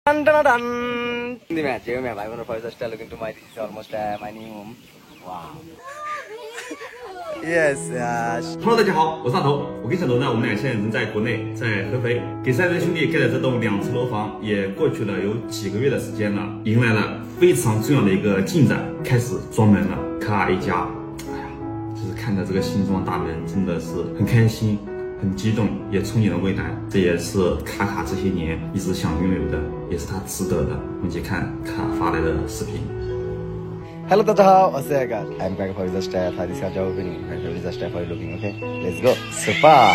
Dun, dun, dun. The match, I want to first style looking to my this is almost my new home. Wow. Yes. Hello， 大家好，我是大头。我跟小头呢，我们俩现在人在国内，在合肥，给赛德兄弟盖的这栋2层楼房也过去了有几个月的时间了，迎来了非常重要的一个进展，开始装门了。咔一家，哎呀，就是看着这个新装大门，真的是很开心。很激动，也憧憬了未来，这也是卡这些年一直想拥有的，也是他值得的。我们一起看卡发来的视频。Hello， 大家好，我是 Edgar。I'm back for the style. For this job opening, my favorite style for looking. Okay, let's go. Super.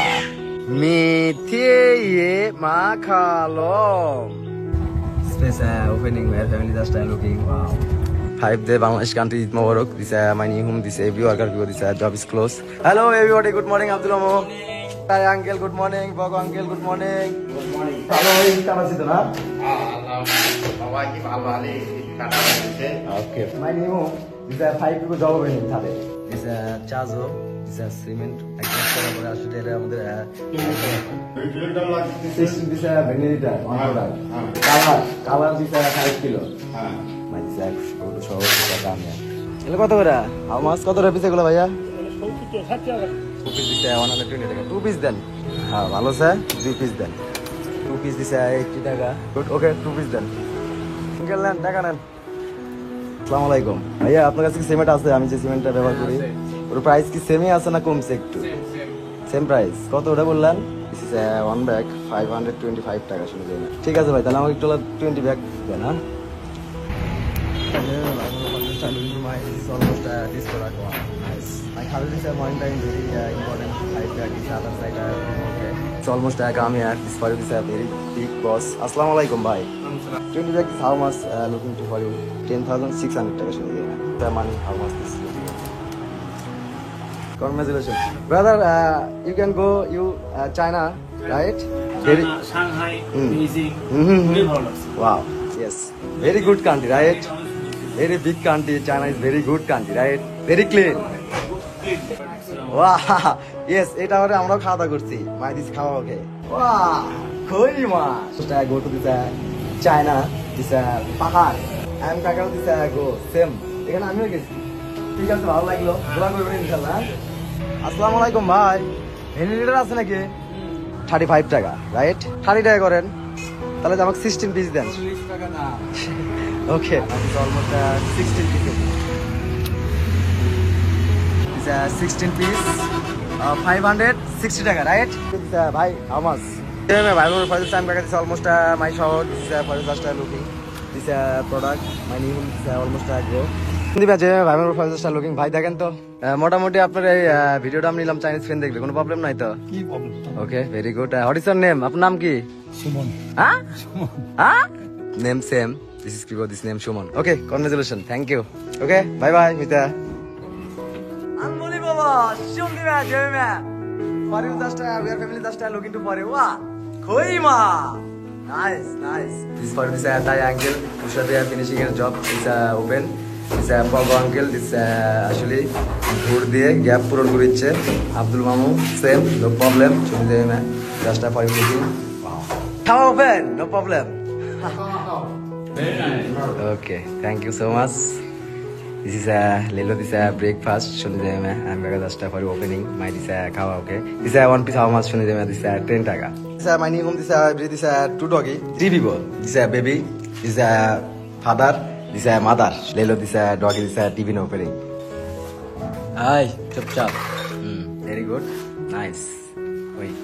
Mitiye makalom. Space opening. My family style looking. Wow. 5 day Bangladesh country Eid Mubarak. This is my new home. This is every worker. This job is closed. Hello everybody. Good morning, Abdul Amo. Hi uncle, good morning. Bogo uncle, good morning. Good morning. Hello, kamu situ na? Bawa ki bawa ni kata macam Okay. My new home. This is 5 people job opening thade. This is chazo. This is cement. Exhaust kora pore asute eta amader. This is vanilla. Color this is 5 kilo. My this is photo show this দাম ya. এগুলো কত করে? How much কত করে piece এগুলো ভাইয়া? 2 piece দিছে 120 টাকা 2 piece দেন হ্যাঁ ভালো স্যার 2 piece দেন 2 piece দিছে 80 টাকা গুড ওকে 2 piece দেন সিঙ্গেল নেন টাকা নেন আসসালামু আলাইকুম ভাইয়া আপনার কাছে কি সিমেন্ট আছে আমি যে সিমেন্টটা ব্যবহার করি ওর প্রাইস কি সেমই আছে না কমছে একটু সেম প্রাইস কত ওটা বললেন দিস ইজ 1 ব্যাগ 525 টাকা শুনে দেন ঠিক আছে ভাই তাহলে আমাকে একটু 20 ব্যাগ দেন হ্যাঁ almost this product one nice my color is one time very important like that is other side okay it's almost come here this for you is a very big boss assalamu alaikum bhai 20 bag is how much looking to for you 10,600 taka shune diye the money how much this congratulations brother you can go you China right China, Shanghai, Beijing, wow yes very good country right very big country China is very good country right very clean wow yes এটা আমরা আমরাও খাওয়া দাওয়া করছি মাই this খাওয়া ওকে wow কই মাছ এটা go to this China this পাহাড় আমি কাকাও দিস go same এখানে আমিও গেছি ঠিক আছে ভালো লাগলো ঘোরা করবেন ইনশাআল্লাহ আসসালামু আলাইকুম ভাই ভ্যানিলার আছে নাকি 35 টাকা রাইট 30 টাকা করেন তাহলে আমাকে 16 পিস দেন 40 টাকা না okay it's almost 16 pieces it's 16 piece 560 taka right it's bhai how much yeah bhai for the first time it's almost my shop this is for the first time looking this product my new is almost grow দিবা যে ভাই আমার first star looking ভাই দেখেন তো মোটামুটি আপনার এই ভিডিওটা আমি নিলাম চাইনিজ ফ্রেন্ড দেখবে কোনো প্রবলেম নাই তো কি problem okay very good what is your name আপনার নাম কি সুমন হ্যাঁ হ্যাঁ name same This is people. This name Shuman. Okay, congratulations. Thank you. Okay, bye bye. Mita. Unbelievable. Shumdi man, Jimmy man. For you just we are family just looking to for you. Wow. Koi ma. Nice, nice. This for this Thai uncle. Usha they are finishing his job. This open. This Pogo uncle. This actually ঘুর দিয়ে gap পূরণ করেছে আব্দুল মামু same no problem Shumdi man just for you looking. Wow. Come open, no problem. very nice Okay, thank you so much. This is Lelo. This is breakfast. Shuni jai mein. I'm going to start for opening. My this khawa okay. This is 1 piece how much? Shuni jai mein. This is 10 taka. This is my new home. This is 2 doggy. 3 people. This is baby. This is father. This is mother. Lelo. This is doggy. This is TV opening. Hi, chop chop. Very good. Nice. Wait.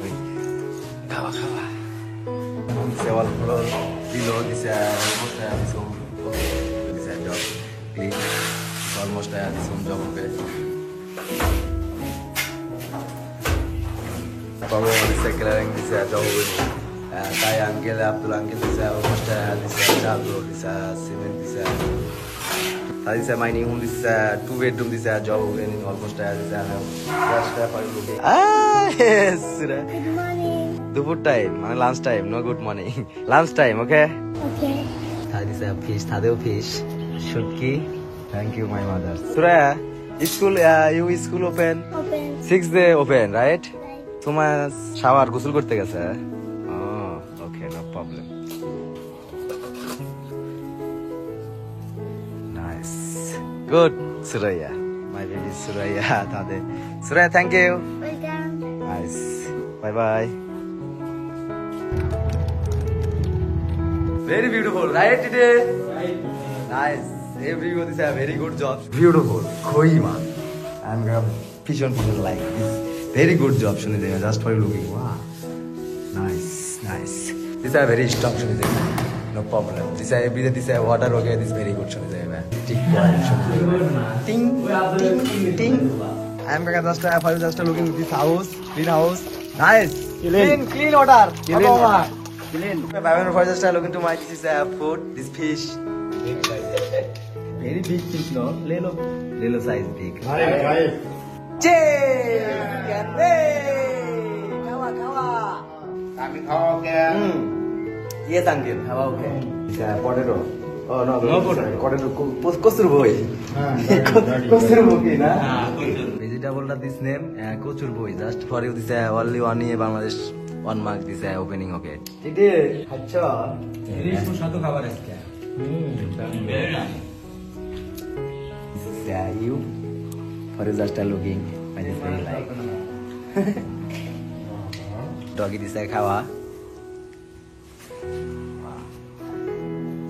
Khawa. This is all floor. Below this almost this home okay this job clean it's almost this home job okay Pogo this clearing this job with Thai uncle Abdul uncle this almost this chazo this cement this is my new home this 2 bedroom this job opening almost this just for looking yes good morning দুপুর time মানে lunch time no good morning lunch time okay okay this is fish thadeo fish শুটকি thank you my mother Sura school you school open 6 day open right তোমার shower গোসল করতে গেছে ও okay no problem Good, Suraya. My baby Suraya. Tade. Suraya, thank you. Welcome. Nice. Bye bye. Very beautiful, right today? Nice. Everyone is a very good job. Beautiful. Khoima. I'm gonna vision like this. Very good job, Shunideva. Just for looking. Wow. Nice, nice. This is a very strong Shunideva. No problem. This is every day. This is water. Okay, this is very good Shunideva. Tick point, Shunideva. Ting, ting, ting. I'm gonna just looking at this house, clean house. Nice. Clean water. Clean. I'm for just looking to my this is food. This fish. Very big fish, no? Lelo size big. Che! Gande! Kawa. Kami kau ke? Yes, uncle. How okay? It's a potato. Oh no, potato. Kosur boy. Kosur boy, na? Vegetable that this name, kosur boy. Just for you, this only 1 year Bangladesh 1 mark this opening. Okay. Today, acha. ইলিশ সুস্বাদু খাবার আজকে You for you just looking. I just very like. Doggy this khawa.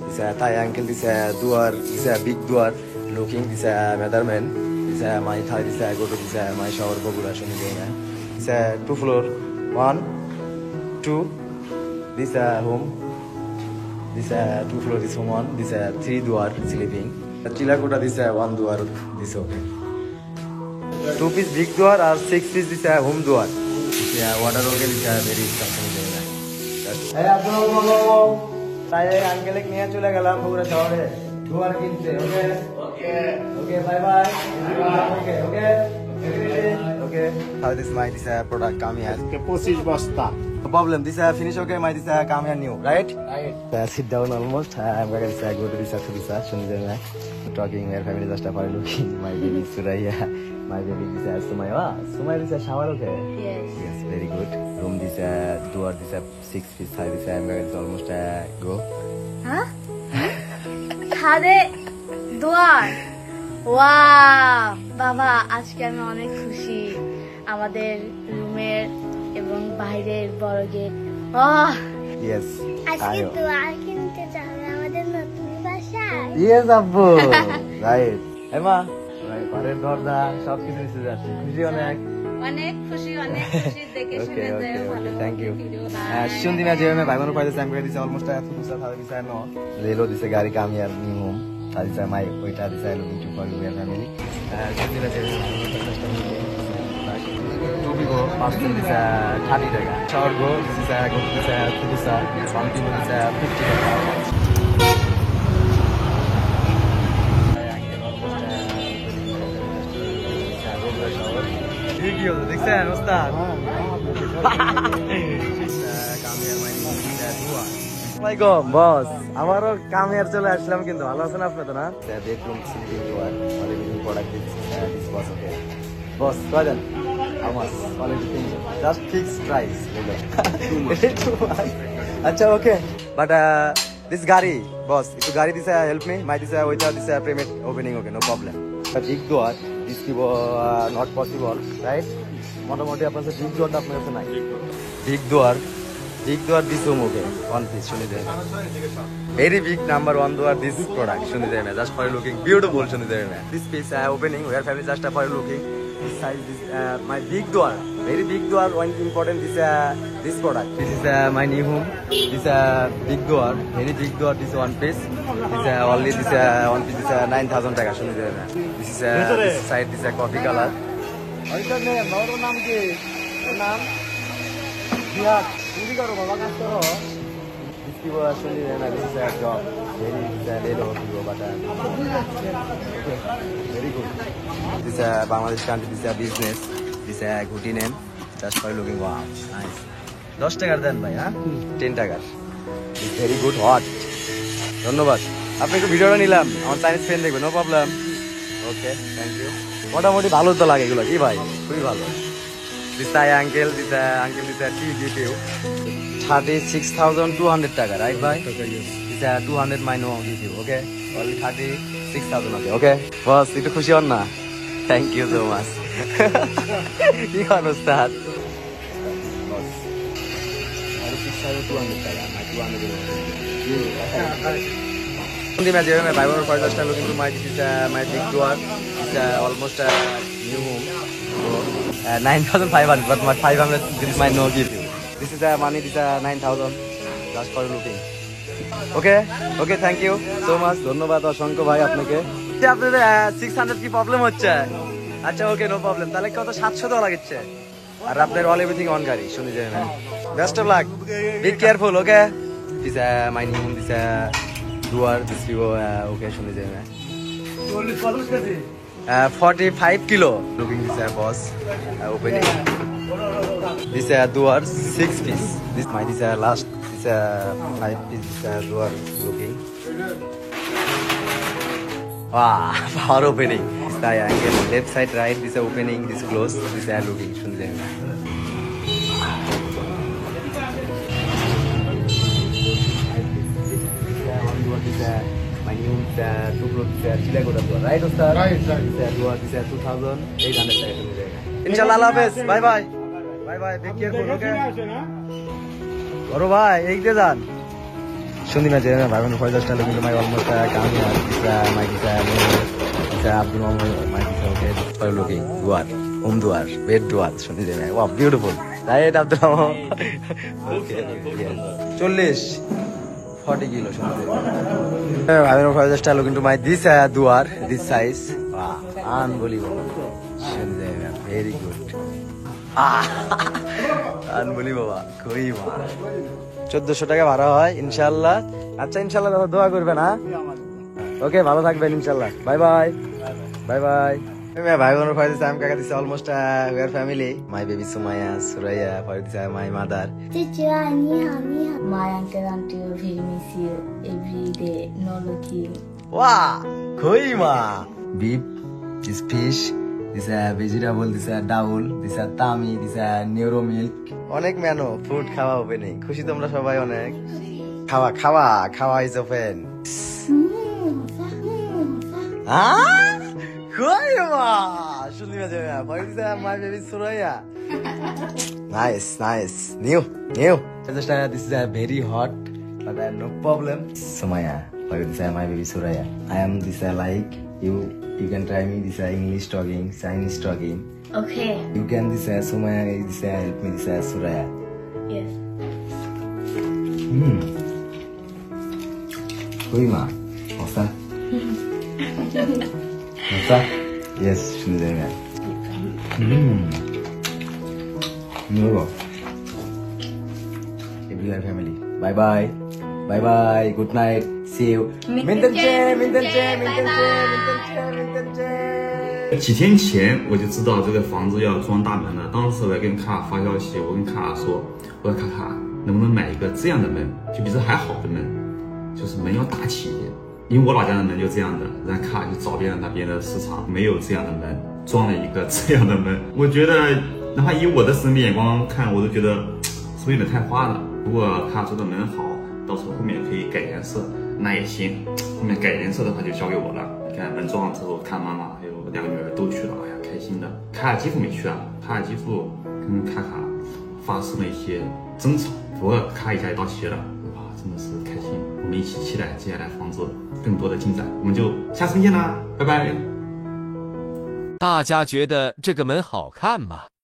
This Thai uncle, this duar, this big duar. Looking this motherman. This my Thai. This go to this my shower bogula shoni dena. This 2 floor, 1, 2. This home. This 2 floor. This home 1. This 3 duar sleeping. Chilakota this 1 duar. This okay. 2 piece big door or 6 piece this home door. Yeah, water okay this very structure there. Hey, Abdul Bolo. Tay uncle ek niya chule gelam Bogura shahore. Door kinche, okay? Okay, bye bye. Okay. Okay. How this my this product come here? Ke 25 basta. No problem. This finish okay. My this come here new, right? Sit down almost. I'm going to go to this Shunideva. Talking where family just are looking. My baby Suraya. My baby is Sumaya. Sumaya is a shower, okay? Yes, very good. Room this door this 6 feet high. This I'm going to almost go. Huh? ছাদে দোয়ার wow বাবা আজকে আমি অনেক খুশি আমাদের রুমের এবং বাইরের বড় গেট Yes. আজকে দোয়ার কিনতে যাবে আমাদের নতুন বাসায় Yes, Abbu. Right. Emma. Right. ঘরের দরজা সব কিছু নিচে যাচ্ছে খুশি অনেক অনেক খুশি দেখে শুনে যায় ভালো Thank you. Shunideva जेमे भाई बहनों पाइदे सैम कर this almost a full sa thada bisa no lelo dise gari kam here new home thada my oita dise looking to for your family Shunideva जेमे to be go past this 30 taka shower go this is go this Tudusa something this 50 taka Video দেখছেন ওস্তাদ ওয়ালাইকুম বস আমারও কামের চলে আসলাম কিন্তু ভালো আছেন আপনি তো না bedroom sleeping door living product this boss okay boss কয়জন আমার অলরেডি 3 জাস্ট ফিক্স প্রাইস আচ্ছা ওকে বাট দিস গাড়ি বস একটু গাড়ি দিছে হেল্প মি মাই দিছে ওইটা দিছে payment opening okay no problem big door this কি নট পসিবল রাইট মোটামুটি আপনার বিগ ডোরটা আপনার কাছে নাই big door this home okay one piece Shunideva very big number 1 door this product Shunideva just for looking beautiful Shunideva this piece opening where family just for looking this size this my big door very big door one important this product this is my new home this big door very big door this one piece this only this one piece this 9,000 taka Shunideva this is this side this coffee color oita name or naam ki naam Bihat Hindi karo baba kaas karo Iski wo actually this is a job very little but okay very good this Bangladesh country this business this good name just for looking wow nice 10 টাকার দেন ভাই হ্যাঁ 10 টাকার it's very good hot ধন্যবাদ আপনি একটু ভিডিওটা নিলাম আমার চাইনিজ ফ্রেন্ড দেখবে no problem okay thank you মোটামুটি ভালো তো লাগে এগুলো কি ভাই খুবই ভালো This uncle, this tea give you 36,200 taka, right, bhai? This 200 my no give you. Okay. Only 36,000 okay. Okay. Boss, একটু খুশি হন না? Thank you so much. কি অবস্থা? Boss. 6,200 টাকা. 200. Imagine my buy one for just looking to my this is my big door. It's almost a new home. So, 9,500, but my 500 this is my no give you. This is money. This is 9,000 just for looking. Okay, okay, thank you so much. ধন্যবাদ অসংখ্য ভাই আপনাকে। আপনাদের 600 কি problem হচ্ছে? আচ্ছা ওকে no problem. তাহলে কত 700 টাকা লাগছে। আর আপনার অল এভরিথিং অন গাড়ি শুনে যাবেন না। Best of luck. Be careful okay. This my new this দুয়ার দিস ভিভো ওকে শুনে যাবেন না। 45 kilo. Looking this boss opening. This door 6 piece. This my this last this 5 piece this door looking. Wow, power opening. This the angle left side right. This opening. This close. This looking. Shun jaye. My new two floor Chilagoda door. Right, Ustad? Right. This door this 2,800 টাকা। Inshallah, Allah Hafiz. Bye bye. Bye bye. Be careful, okay? বড় ভাই এই দিয়ে যান শুনি না যে ভাই বোন ফয়জাজ টালো কিন্তু মাই অলমোস্ট কামি আর দিসা মাই দিসা আব্দুল মোহাম্মদ মাই দিসা ওকে ফর লুকিং দুয়ার হোম দুয়ার বেড দুয়ার শুনি যে wow beautiful right Abdul Mohammad okay 40 kilo শুনি যে ভাই বোন ফয়জাজ টালো কিন্তু মাই দিসা দুয়ার দিস সাইজ ওয়াও আনবিলিভেবল শুনি যে ভেরি গুড আনবিলিভেবল কই মা 1400 টাকা ভাড়া হয় ইনশাআল্লাহ। আচ্ছা ইনশাআল্লাহ দোয়া করবেন হ্যাঁ ওকে ভালো থাকবেন ইনশাআল্লাহ। Bye bye bye bye. ভাই বোনের ফর দিস আই এম কাকা this almost we are family my baby Sumaiya Suraiya for this my mother. My uncle auntie will really miss you every day. No looking. ওয়া কই মা beef this fish this vegetable this ডাউল this তামি this neuro milk অনেক menu food খাওয়া opening খুশি তোমরা সবাই অনেক খাওয়া খাওয়া খাওয়া ইজ ওপেন কই মা শুনলি না যাবে পরে this my baby Suraiya nice nice new just this is a very hot but no problem Sumaya for this my baby Suraya I am this like you can try me this English talking Chinese talking Okay. you can this Sumaya this help me this Suraya Yes. Koi ma osa osa yes shunu deme no every family bye bye bye bye good night see you minten che 几天前我就知道这个房子要装大门了，当时我还跟卡卡发消息，我跟卡卡说，我说卡卡能不能买一个这样的门，就比这还好的门，就是门要大气一点，因为我老家的门就这样的，然后卡卡就找遍了那边的市场，没有这样的门，装了一个这样的门，我觉得哪怕以我的审美眼光看，我都觉得是不是有点太花了。如果卡卡说的门好，到时候后面可以改颜色，那也行。后面改颜色的话就交给我了。你看门装了之后，看妈妈还有2个女儿都去了，哎呀，开心的。卡卡继父没去啊，卡卡继父跟卡卡发生了一些争吵，不过卡卡一家也到齐了，哇，真的是开心。我们一起期待接下来房子更多的进展，我们就下次见啦，拜拜。大家觉得这个门好看吗？